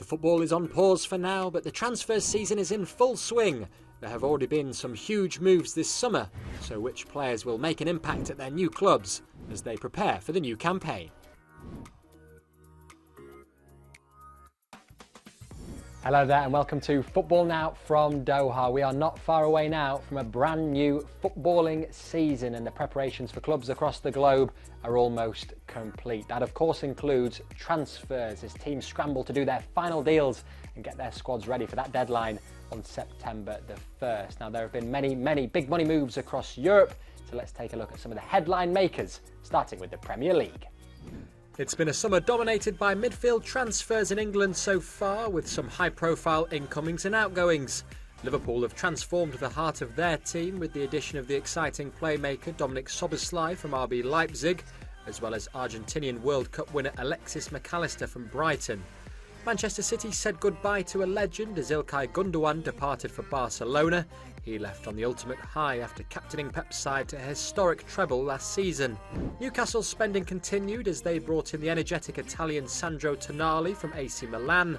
football is on pause for now, but the transfer season is in full swing. There have already been some huge moves this summer, so which players will make an impact at their new clubs as they prepare for the new campaign? Hello there and welcome to Football Now from Doha. We are not far away now from a brand new footballing season and the preparations for clubs across the globe are almost complete. That of course includes transfers as teams scramble to do their final deals and get their squads ready for that deadline on September the 1st. Now there have been many big money moves across Europe, so let's take a look at some of the headline makers, starting with the Premier League. It's been a summer dominated by midfield transfers in England so far, with some high-profile incomings and outgoings. Liverpool have transformed the heart of their team with the addition of the exciting playmaker Dominik Szoboszlai from RB Leipzig, as well as Argentinian World Cup winner Alexis McAllister from Brighton. Manchester City said goodbye to a legend as Ilkay Gundogan departed for Barcelona. He left on the ultimate high after captaining Pep's side to a historic treble last season. Newcastle's spending continued as they brought in the energetic Italian Sandro Tonali from AC Milan,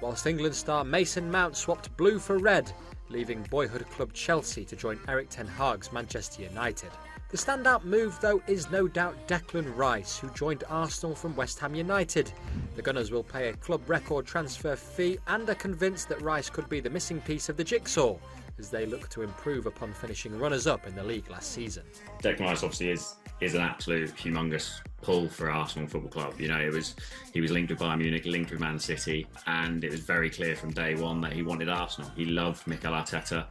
whilst England star Mason Mount swapped blue for red, leaving boyhood club Chelsea to join Erik ten Hag's Manchester United. The standout move, though, is no doubt Declan Rice, who joined Arsenal from West Ham United. The Gunners will pay a club record transfer fee and are convinced that Rice could be the missing piece of the jigsaw as they look to improve upon finishing runners-up in the league last season. Declan Rice obviously is an absolute humongous pull for Arsenal Football Club. You know, he was linked with Bayern Munich, linked with Man City, and it was very clear from day one that he wanted Arsenal. He loved Mikel Arteta,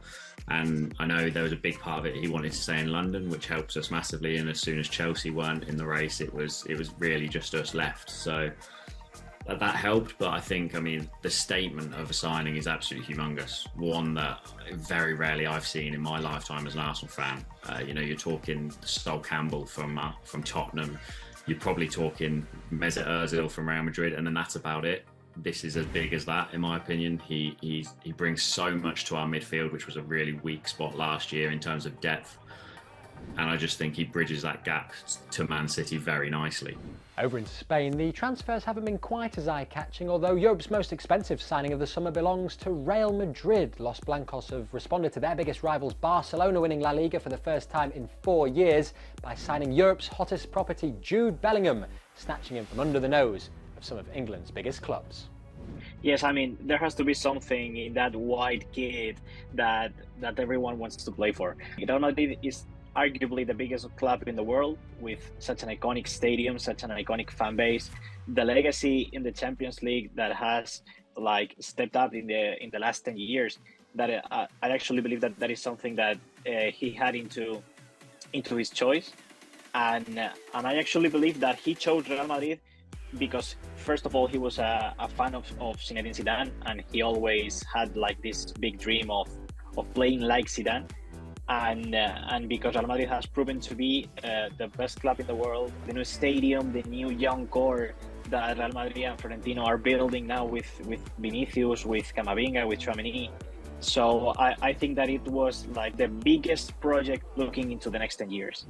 and I know there was a big part of it he wanted to stay in London, which helps us massively. And as soon as Chelsea weren't in the race, it was really just us left. So that helped, but I think, the statement of a signing is absolutely humongous. One that very rarely I've seen in my lifetime as an Arsenal fan. You're talking Sol Campbell from Tottenham. You're probably talking Mesut Ozil from Real Madrid, and then that's about it. This is as big as that, in my opinion. He brings so much to our midfield, which was a really weak spot last year in terms of depth. And I just think he bridges that gap to Man City very nicely. Over in Spain, the transfers haven't been quite as eye-catching, although Europe's most expensive signing of the summer belongs to Real Madrid. Los Blancos have responded to their biggest rivals Barcelona winning La Liga for the first time in 4 years by signing Europe's hottest property Jude Bellingham, snatching him from under the nose of some of England's biggest clubs. Yes, there has to be something in that white kid that everyone wants to play for. Real Madrid is arguably the biggest club in the world, with such an iconic stadium, such an iconic fan base, the legacy in the Champions League that has stepped up in the last 10 years. That I actually believe that is something that he had into his choice, and I actually believe that he chose Real Madrid because, first of all, he was a fan of Zinedine Zidane, and he always had this big dream of playing like Zidane. And because Real Madrid has proven to be the best club in the world, the new stadium, the new young core that Real Madrid and Florentino are building now with Vinicius, with Camavinga, with Tchouaméni. So I think that it was the biggest project looking into the next 10 years.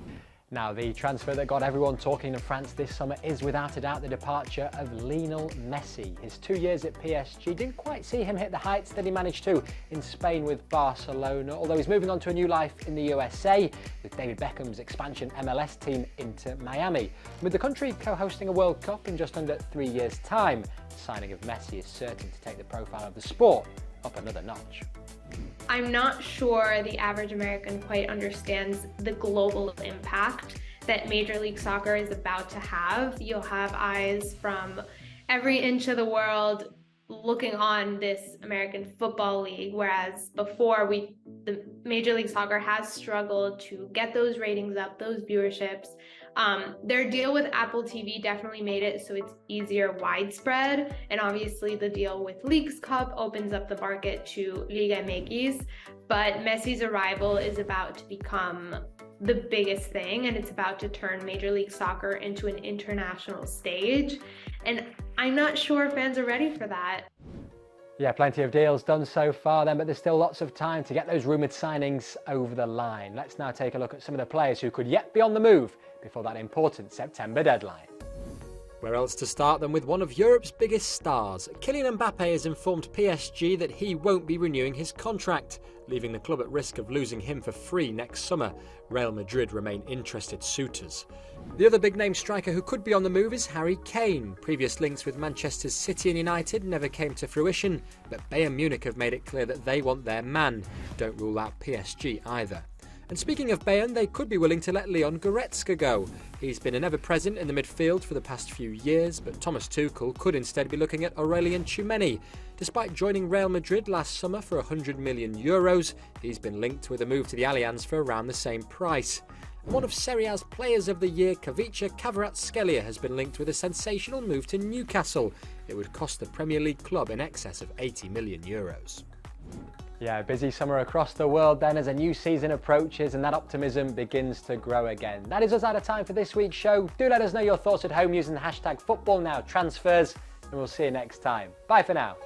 Now, the transfer that got everyone talking in France this summer is without a doubt the departure of Lionel Messi. His 2 years at PSG didn't quite see him hit the heights that he managed to in Spain with Barcelona, although he's moving on to a new life in the USA with David Beckham's expansion MLS team Inter Miami. With the country co-hosting a World Cup in just under 3 years' time, the signing of Messi is certain to take the profile of the sport up another notch. I'm not sure the average American quite understands the global impact that Major League Soccer is about to have. You'll have eyes from every inch of the world looking on this American Football League, whereas before the Major League Soccer has struggled to get those ratings up, those viewerships. Their deal with Apple TV definitely made it so it's easier widespread, and obviously the deal with Leagues Cup opens up the market to Liga MX, but Messi's arrival is about to become the biggest thing, and it's about to turn Major League Soccer into an international stage, and I'm not sure fans are ready for that. Yeah, plenty of deals done so far then, but there's still lots of time to get those rumoured signings over the line. Let's now take a look at some of the players who could yet be on the move before that important September deadline. Where else to start than with one of Europe's biggest stars? Kylian Mbappe has informed PSG that he won't be renewing his contract, leaving the club at risk of losing him for free next summer. Real Madrid remain interested suitors. The other big-name striker who could be on the move is Harry Kane. Previous links with Manchester City and United never came to fruition, but Bayern Munich have made it clear that they want their man. Don't rule out PSG either. And speaking of Bayern, they could be willing to let Leon Goretzka go. He's been an ever-present in the midfield for the past few years, but Thomas Tuchel could instead be looking at Aurelien Tchouameni. Despite joining Real Madrid last summer for €100 million, he's been linked with a move to the Allianz for around the same price. One of Serie A's Players of the Year, Kavica Kvaratskhelia, has been linked with a sensational move to Newcastle. It would cost the Premier League club in excess of €80 million. Yeah, busy summer across the world then as a new season approaches and that optimism begins to grow again. That is us out of time for this week's show. Do let us know your thoughts at home using the hashtag FootballNowTransfers, and we'll see you next time. Bye for now.